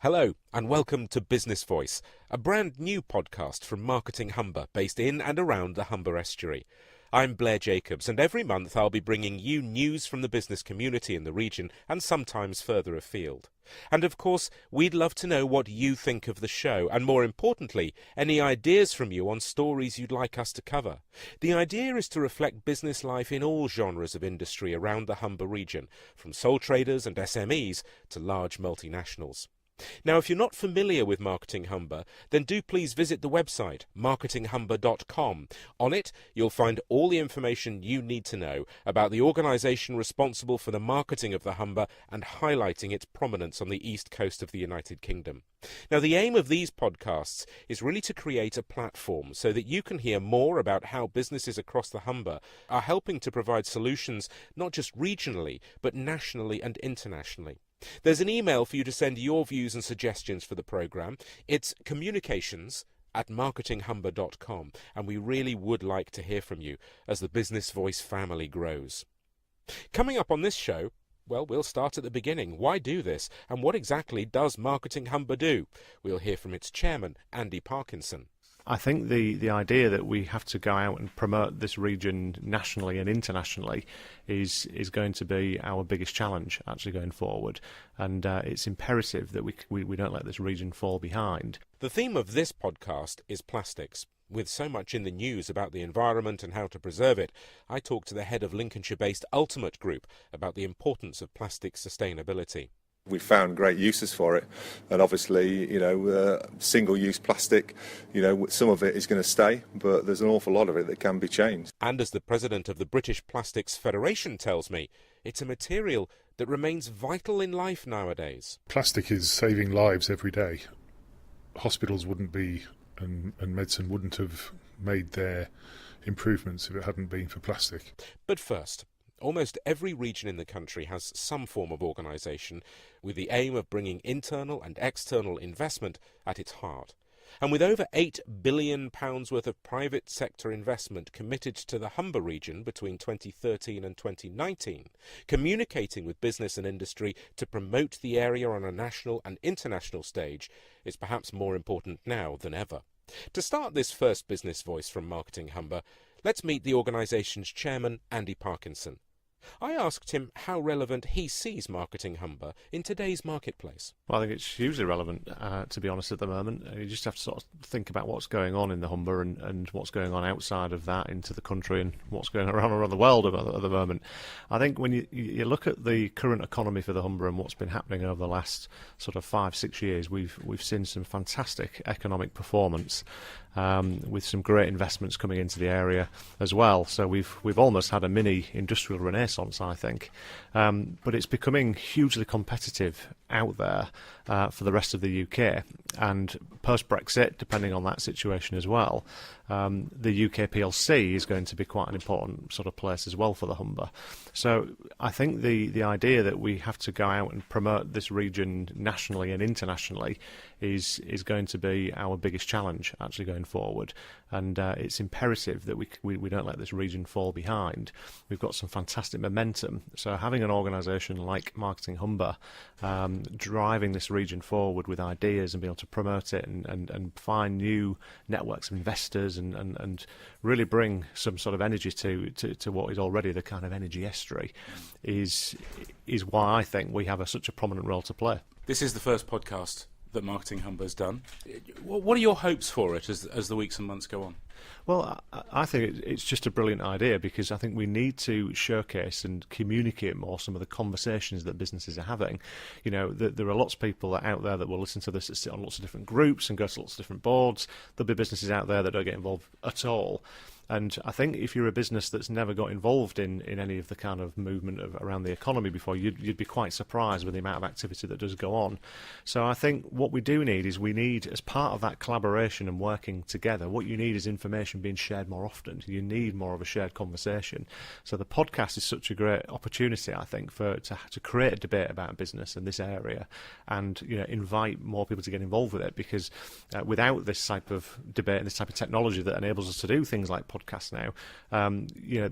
Hello and welcome to Business Voice, a brand new podcast from Marketing Humber based in and around the Humber estuary. I'm Blair Jacobs, and every month I'll be bringing you news from the business community in the region and sometimes further afield. And of course, we'd love to know what you think of the show, and more importantly, any ideas from you on stories you'd like us to cover. The idea is to reflect business life in all genres of industry around the Humber region, from sole traders and SMEs to large multinationals. Now, if you're not familiar with Marketing Humber, then do please visit the website marketinghumber.com. On it, you'll find all the information you need to know about the organisation responsible for the marketing of the Humber and highlighting its prominence on the east coast of the United Kingdom. Now, the aim of these podcasts is really to create a platform so that you can hear more about how businesses across the Humber are helping to provide solutions not just regionally, but nationally and internationally. There's an email for you to send your views and suggestions for the programme. It's communications@marketinghumber.com, and we really would like to hear from you as the Business Voice family grows. Coming up on this show, well, we'll start at the beginning. Why do this? And what exactly does Marketing Humber do? We'll hear from its chairman, Andy Parkinson. I think the idea that we have to go out and promote this region nationally and internationally is going to be our biggest challenge actually going forward, and it's imperative that we don't let this region fall behind. The theme of this podcast is plastics. With so much in the news about the environment and how to preserve it, I talked to the head of Lincolnshire-based Ultimate Group about the importance of plastic sustainability. We found great uses for it, and obviously, single-use plastic, some of it is going to stay, but there's an awful lot of it that can be changed. And as the president of the British Plastics Federation tells me, it's a material that remains vital in life nowadays. Plastic is saving lives every day. Hospitals wouldn't be, and medicine wouldn't have made their improvements if it hadn't been for plastic. But first, almost every region in the country has some form of organisation with the aim of bringing internal and external investment at its heart. And with over £8 billion worth of private sector investment committed to the Humber region between 2013 and 2019, communicating with business and industry to promote the area on a national and international stage is perhaps more important now than ever. To start this first Business Voice from Marketing Humber, let's meet the organisation's chairman, Andy Parkinson. I asked him how relevant he sees Marketing Humber in today's marketplace. Well, I think it's hugely relevant, to be honest, at the moment. You just have to sort of think about what's going on in the Humber and what's going on outside of that into the country and what's going around the world at the moment. I think when you look at the current economy for the Humber and what's been happening over the last sort of 5-6 years, we've seen some fantastic economic performance. With some great investments coming into the area as well. So we've almost had a mini industrial renaissance, I think. But it's becoming hugely competitive out there for the rest of the UK. And post-Brexit, depending on that situation as well, the UK PLC is going to be quite an important sort of place as well for the Humber. So I think the idea that we have to go out and promote this region nationally and internationally is going to be our biggest challenge actually going forward, and it's imperative that we don't let this region fall behind. We've got some fantastic momentum, so having an organisation like Marketing Humber driving this region forward with ideas and being able to promote it and find new networks of investors and really bring some sort of energy to what is already the kind of energy estuary is why I think we have such a prominent role to play. This is the first podcast that Marketing Humber's done. What are your hopes for it as the weeks and months go on? Well, I think it's just a brilliant idea, because I think we need to showcase and communicate more some of the conversations that businesses are having. There are lots of people out there that will listen to this, that sit on lots of different groups and go to lots of different boards. There'll be businesses out there that don't get involved at all. And I think if you're a business that's never got involved in any of the kind of movement around the economy before, you'd be quite surprised with the amount of activity that does go on. So I think what we do need is, as part of that collaboration and working together, what you need is information information being shared more often. You need more of a shared conversation. So the podcast is such a great opportunity, I think, to create a debate about business in this area, and invite more people to get involved with it. Because without this type of debate and this type of technology that enables us to do things like podcasts now,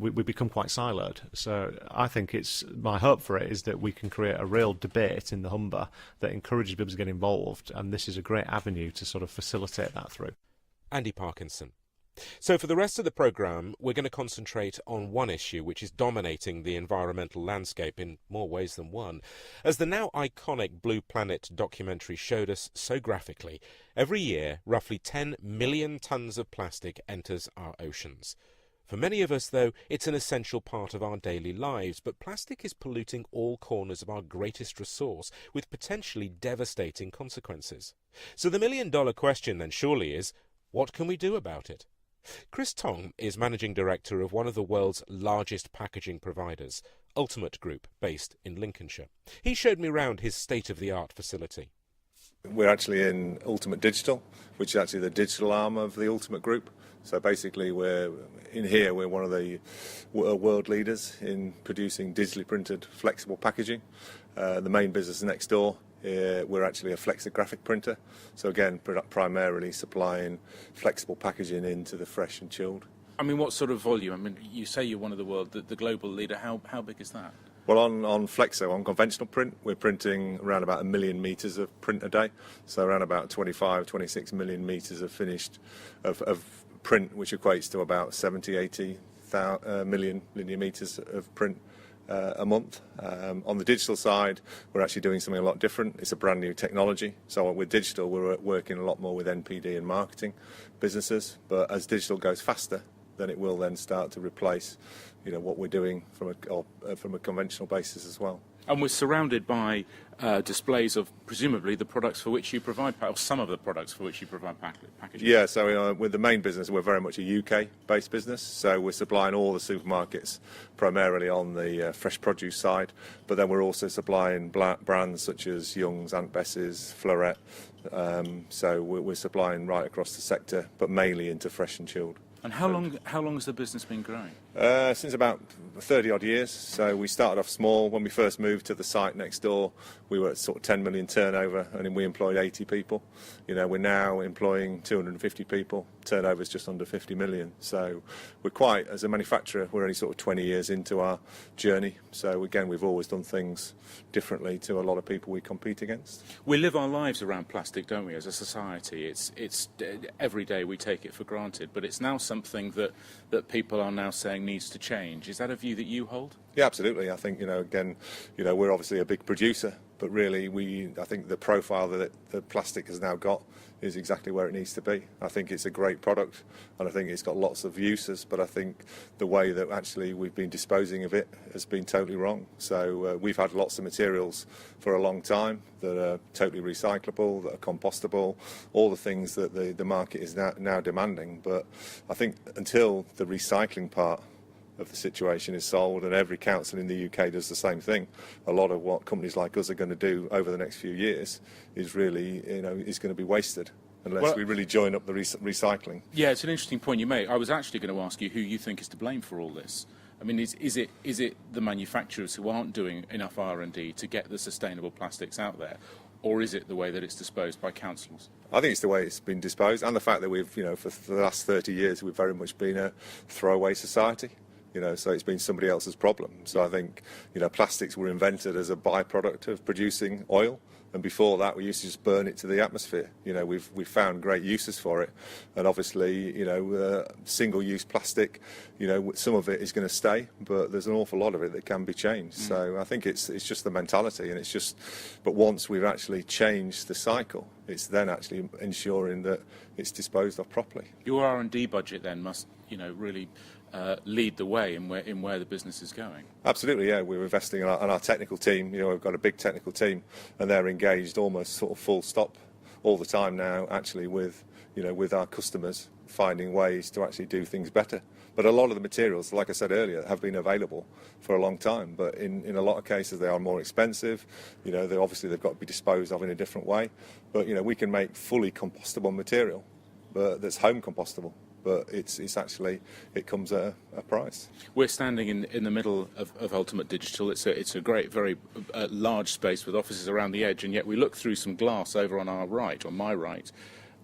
we become quite siloed. So I think my hope for it is that we can create a real debate in the Humber that encourages people to get involved, and this is a great avenue to sort of facilitate that through. Andy Parkinson. So for the rest of the programme, we're going to concentrate on one issue which is dominating the environmental landscape in more ways than one. As the now iconic Blue Planet documentary showed us so graphically, every year roughly 10 million tonnes of plastic enters our oceans. For many of us, though, it's an essential part of our daily lives, but plastic is polluting all corners of our greatest resource with potentially devastating consequences. So the million-dollar question then surely is, what can we do about it? Chris Tong is managing director of one of the world's largest packaging providers, Ultimate Group, based in Lincolnshire. He showed me round his state-of-the-art facility. We're actually in Ultimate Digital, which is actually the digital arm of the Ultimate Group. So basically we're one of the world leaders in producing digitally printed flexible packaging. The main business next door, we're actually a flexographic printer. So again, primarily supplying flexible packaging into the fresh and chilled. I mean, what sort of volume? I mean, you say you're one of the global leader. How big is that? Well, on Flexo, on conventional print, we're printing around about 1 million metres of print a day. So around about 26 million metres of finished of print, which equates to about 80 million linear metres of print a month. On the digital side, we're actually doing something a lot different. It's a brand new technology. So with digital, we're working a lot more with NPD and marketing businesses. But as digital goes faster, then it will then start to replace, what we're doing from a conventional basis as well. And we're surrounded by displays of presumably the products for which you provide, or some of the products for which you provide packaging. Yeah, so with the main business, we're very much a UK-based business. So we're supplying all the supermarkets, primarily on the fresh produce side. But then we're also supplying brands such as Young's, Aunt Bess's, Floret. So we're supplying right across the sector, but mainly into fresh and chilled. And how long has the business been growing? Since about 30 odd years. So we started off small. When we first moved to the site next door, we were at sort of 10 million turnover, and we employed 80 people. We're now employing 250 people. Turnover is just under 50 million. So we're quite, as a manufacturer, we're only sort of 20 years into our journey. So again, we've always done things differently to a lot of people we compete against. We live our lives around plastic, don't we, as a society? It's every day we take it for granted, but it's now something that people are now saying needs to change. Is that a view that you hold? Yeah, absolutely. I think, we're obviously a big producer, but really I think the profile that the plastic has now got is exactly where it needs to be. I think it's a great product, and I think it's got lots of uses, but I think the way that actually we've been disposing of it has been totally wrong. So we've had lots of materials for a long time that are totally recyclable, that are compostable, all the things that the market is now demanding. But I think until the recycling part of the situation is solved, and every council in the UK does the same thing, a lot of what companies like us are going to do over the next few years is really, is going to be wasted unless we really join up the recycling. Yeah, it's an interesting point you make. I was actually going to ask you who you think is to blame for all this. I mean, is it the manufacturers who aren't doing enough R&D to get the sustainable plastics out there, or is it the way that it's disposed by councils? I think it's the way it's been disposed, and the fact that we've, for the last 30 years, we've very much been a throwaway society. So it's been somebody else's problem. So I think, plastics were invented as a byproduct of producing oil. And before that, we used to just burn it to the atmosphere. We've found great uses for it. And obviously, single-use plastic, some of it is going to stay, but there's an awful lot of it that can be changed. So I think it's just the mentality, and but once we've actually changed the cycle, it's then actually ensuring that it's disposed of properly. Your R&D budget then must, really lead the way in where the business is going. Absolutely, yeah. We're investing in our technical team. We've got a big technical team, and they're engaged almost sort of full stop all the time now, actually, with our customers, finding ways to actually do things better. But a lot of the materials, like I said earlier, have been available for a long time. But in a lot of cases, they are more expensive. They've got to be disposed of in a different way. But we can make fully compostable material, but that's home compostable. but it's actually, it comes at a price. We're standing in the middle of Ultimate Digital. It's a great, very large space with offices around the edge, and yet we look through some glass over on our right, on my right,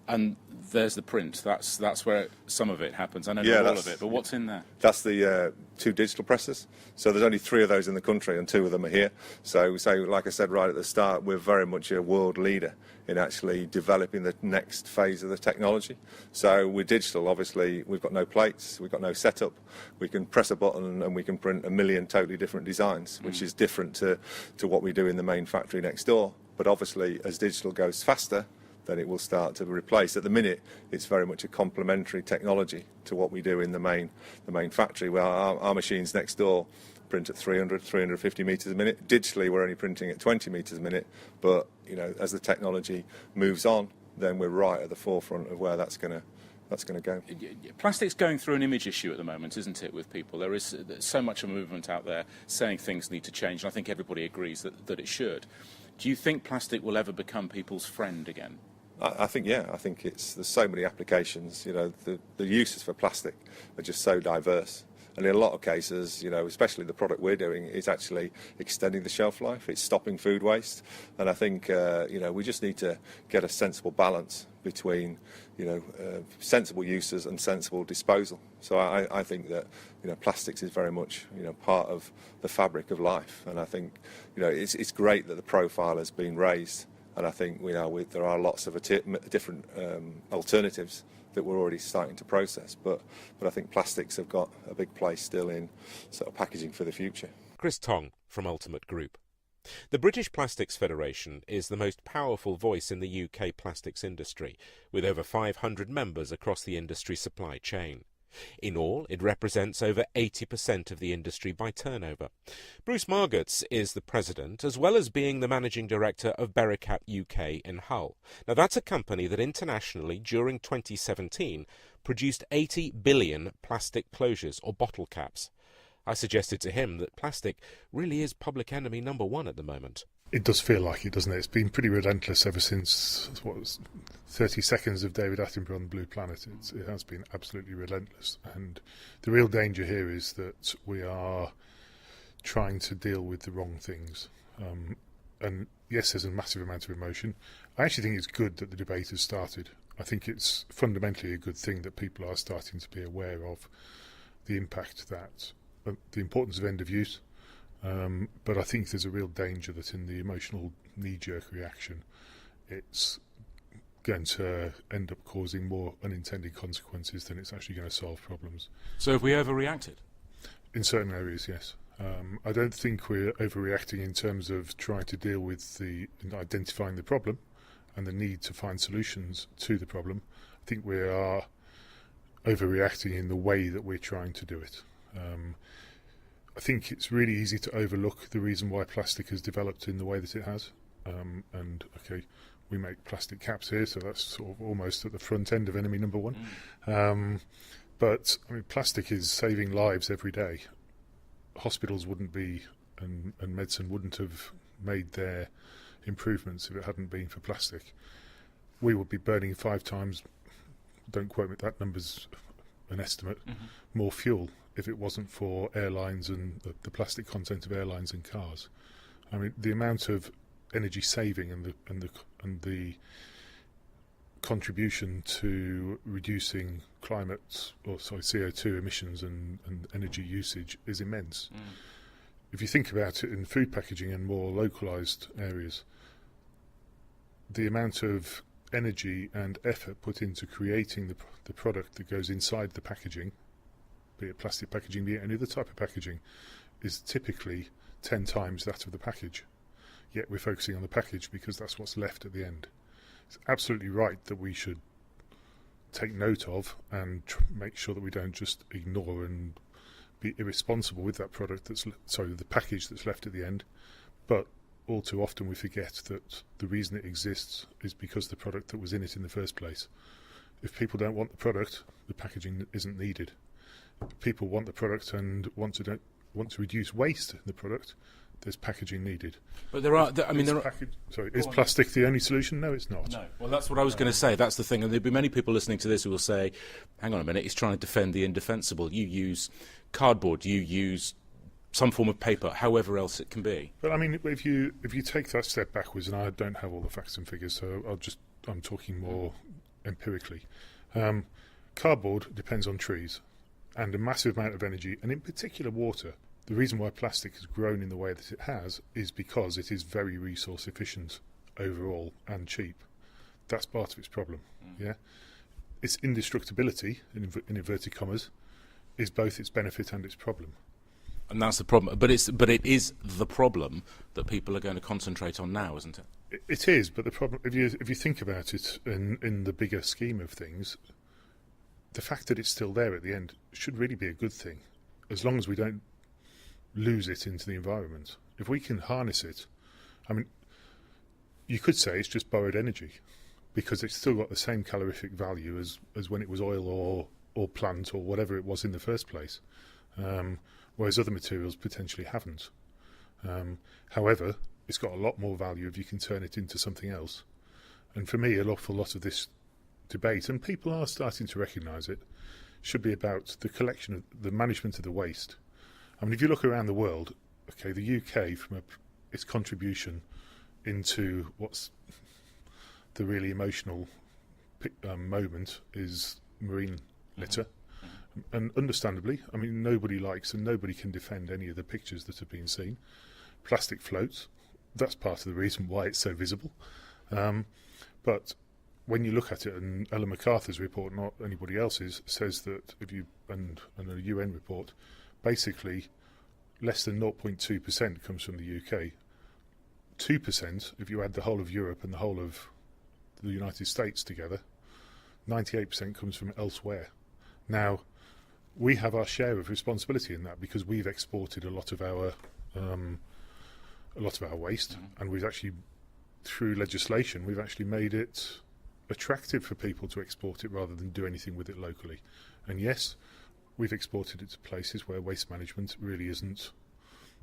and there's the print. That's where some of it happens. I know not all of it, but what's in there? That's the 2 digital presses. So there's only 3 of those in the country, and 2 of them are here. So like I said right at the start, we're very much a world leader in actually developing the next phase of the technology. So with digital, obviously, we've got no plates, we've got no setup. We can press a button and we can print 1 million totally different designs, which is different to what we do in the main factory next door. But obviously, as digital goes faster, then it will start to replace. At the minute, it's very much a complementary technology to what we do in the main factory, where our machines next door print at 350 metres a minute. Digitally, we're only printing at 20 metres a minute, but as the technology moves on, then we're right at the forefront of where that's going to go. Plastic's going through an image issue at the moment, isn't it, with people? There's so much of a movement out there saying things need to change, and I think everybody agrees that it should. Do you think plastic will ever become people's friend again? I think, yeah. I think there's so many applications. The uses for plastic are just so diverse. And in a lot of cases, especially the product we're doing, is actually extending the shelf life. It's stopping food waste. And I think, we just need to get a sensible balance between, sensible uses and sensible disposal. So I think that, plastics is very much, part of the fabric of life. And I think, it's great that the profile has been raised. And I think there are lots of different alternatives that we're already starting to process. But I think plastics have got a big place still in sort of packaging for the future. Chris Tong from Ultimate Group. The British Plastics Federation is the most powerful voice in the UK plastics industry, with over 500 members across the industry supply chain. In all, it represents over 80% of the industry by turnover. Bruce Margetts is the president, as well as being the managing director of Bericap UK in Hull. Now, that's a company that internationally, during 2017, produced 80 billion plastic closures or bottle caps. I suggested to him that plastic really is public enemy number 1 at the moment. It does feel like it, doesn't it? It's been pretty relentless ever since, 30 seconds of David Attenborough on the Blue Planet. It has been absolutely relentless. And the real danger here is that we are trying to deal with the wrong things. And yes, there's a massive amount of emotion. I actually think it's good that the debate has started. I think it's fundamentally a good thing that people are starting to be aware of the impact the importance of end of use. But I think there's a real danger that in the emotional knee-jerk reaction, it's going to end up causing more unintended consequences than it's actually going to solve problems. So have we overreacted? In certain areas, yes. I don't think we're overreacting in terms of trying to deal with identifying the problem and the need to find solutions to the problem. I think we are overreacting in the way that we're trying to do it. I think it's really easy to overlook the reason why plastic has developed in the way that it has. We make plastic caps here, so that's sort of almost at the front end of enemy number 1. But plastic is saving lives every day. Hospitals wouldn't be, and medicine wouldn't have made their improvements if it hadn't been for plastic. We would be burning 5 times, don't quote me, that number's an estimate, more fuel if it wasn't for airlines and the plastic content of airlines and cars. The amount of energy saving and the contribution to reducing CO2 emissions and energy usage is immense. If you think about it in food packaging and more localised areas, the amount of energy and effort put into creating the product that goes inside the packaging, be it plastic packaging, be it any other type of packaging, is typically 10 times that of the package. Yet we're focusing on the package because that's what's left at the end. It's absolutely right that we should take note of and make sure that we don't just ignore and be irresponsible with that the package that's left at the end. But all too often we forget that the reason it exists is because the product that was in it in the first place. If people don't want the product, the packaging isn't needed. If people want the product and want to reduce waste in the product, there's packaging needed. But there are. Is plastic the only solution? No, it's not. No. Well, that's what I was going to say. That's the thing. And there'll be many people listening to this who will say, hang on a minute, he's trying to defend the indefensible. You use cardboard, you use some form of paper, however else it can be. But I mean, if you take that step backwards, and I don't have all the facts and figures, so I'm talking more empirically. Cardboard depends on trees and a massive amount of energy, and in particular water. The reason why plastic has grown in the way that it has is because it is very resource efficient overall and cheap. That's part of its problem. Yeah, its indestructibility, in inverted commas, is both its benefit and its problem. And that's the problem. But it is the problem that people are going to concentrate on now, isn't it? It is, but the problem, if you think about it in the bigger scheme of things, the fact that it's still there at the end should really be a good thing, as long as we don't lose it into the environment. If we can harness it, I mean, you could say it's just borrowed energy, because it's still got the same calorific value as when it was oil or plant or whatever it was in the first place, whereas other materials potentially haven't. However, it's got a lot more value if you can turn it into something else. And for me, an awful lot of this debate, and people are starting to recognise it, should be about the collection of the management of the waste. I mean, if you look around the world, okay, the UK, from its contribution into what's the really emotional moment, is marine litter. And understandably, I mean, nobody likes and nobody can defend any of the pictures that have been seen. Plastic floats, that's part of the reason why it's so visible. But when you look at it, and Ellen MacArthur's report, not anybody else's, says that and a UN report, basically less than 0.2% comes from the UK. 2%, if you add the whole of Europe and the whole of the United States together, 98% comes from elsewhere. Now, we have our share of responsibility in that, because we've exported a lot of our waste, and we've actually, through legislation, we've actually made it attractive for people to export it rather than do anything with it locally. And yes, we've exported it to places where waste management really isn't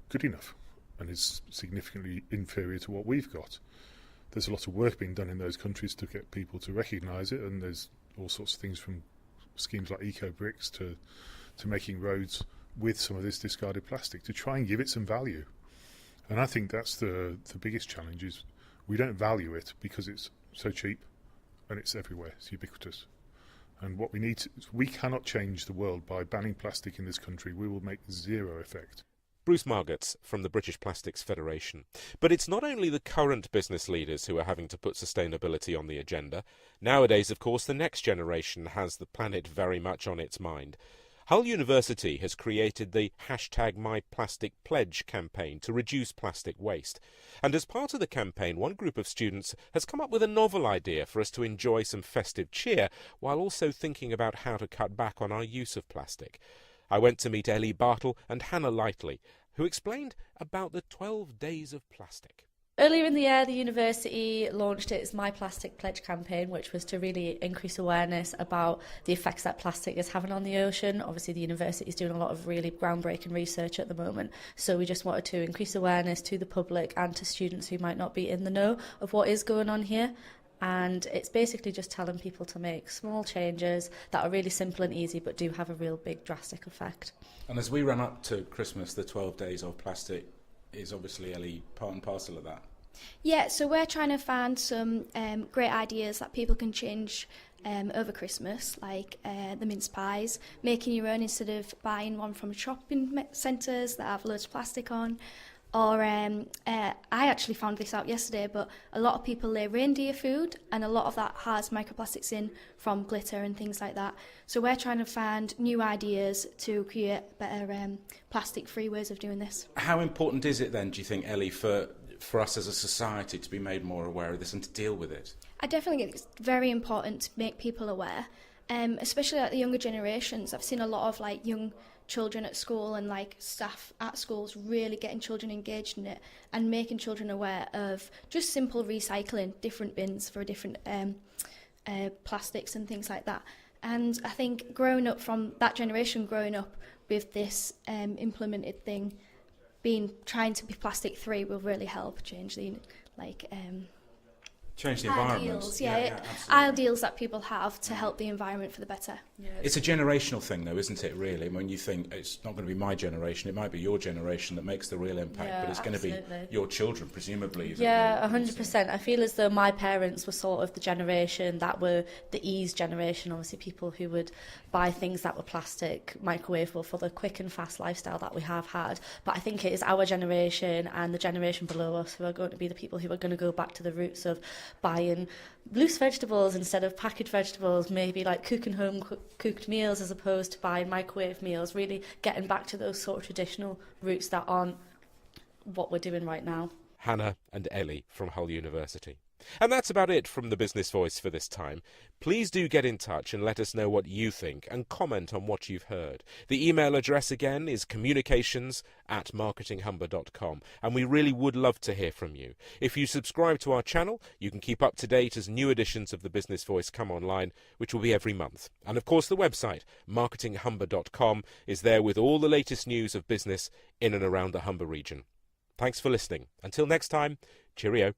good enough and is significantly inferior to what we've got. There's a lot of work being done in those countries to get people to recognise it, and there's all sorts of things, from schemes like eco-bricks to making roads with some of this discarded plastic, to try and give it some value. And I think that's the biggest challenge, is we don't value it because it's so cheap and it's everywhere, it's ubiquitous. And what we cannot change the world by banning plastic in this country. We will make zero effect. Bruce Margetts from the British Plastics Federation. But it's not only the current business leaders who are having to put sustainability on the agenda. Nowadays, of course, the next generation has the planet very much on its mind. Hull University has created the #MyPlasticPledge campaign to reduce plastic waste. And as part of the campaign, one group of students has come up with a novel idea for us to enjoy some festive cheer while also thinking about how to cut back on our use of plastic. I went to meet Ellie Bartle and Hannah Lightley, who explained about the 12 days of plastic. Earlier in the year, the university launched its My Plastic Pledge campaign, which was to really increase awareness about the effects that plastic is having on the ocean. Obviously, the university is doing a lot of really groundbreaking research at the moment, so we just wanted to increase awareness to the public and to students who might not be in the know of what is going on here. And it's basically just telling people to make small changes that are really simple and easy, but do have a real big drastic effect. And as we run up to Christmas, the 12 days of plastic is obviously, Ellie, part and parcel of that. Yeah, so we're trying to find some great ideas that people can change over Christmas, like the mince pies, making your own instead of buying one from shopping centres that have loads of plastic on. Or I actually found this out yesterday, but a lot of people lay reindeer food, and a lot of that has microplastics in from glitter and things like that. So we're trying to find new ideas to create better plastic-free ways of doing this. How important is it then, do you think, Ellie, for us as a society to be made more aware of this and to deal with it? I definitely think it's very important to make people aware, especially like the younger generations. I've seen a lot of like young children at school and like staff at schools really getting children engaged in it and making children aware of just simple recycling, different bins for different plastics and things like that. And I think growing up from that generation, growing up with this implemented thing, trying to be plastic free will really help change the change the environment. Ideals, absolutely. ideals that people have to help the environment for the better. Yeah. It's a generational thing, though, isn't it, really? When you think it's not going to be my generation, it might be your generation that makes the real impact, Yeah, but it's going to be absolutely. your children, presumably. Yeah, 100%. I feel as though my parents were sort of the generation that were the ease generation, obviously people who would buy things that were plastic, microwavable for the quick and fast lifestyle that we have had. But I think it is our generation and the generation below us who are going to be the people who are going to go back to the roots of buying loose vegetables instead of packaged vegetables, maybe like cooking home cooked meals as opposed to buying microwave meals, really getting back to those sort of traditional roots that aren't what we're doing right now. Hannah and Ellie from Hull University. And that's about it from the Business Voice for this time. Please do get in touch and let us know what you think and comment on what you've heard. The email address again is communications@marketinghumber.com, and we really would love to hear from you. If you subscribe to our channel, you can keep up to date as new editions of the Business Voice come online, which will be every month. And of course the website, marketinghumber.com, is there with all the latest news of business in and around the Humber region. Thanks for listening. Until next time, cheerio.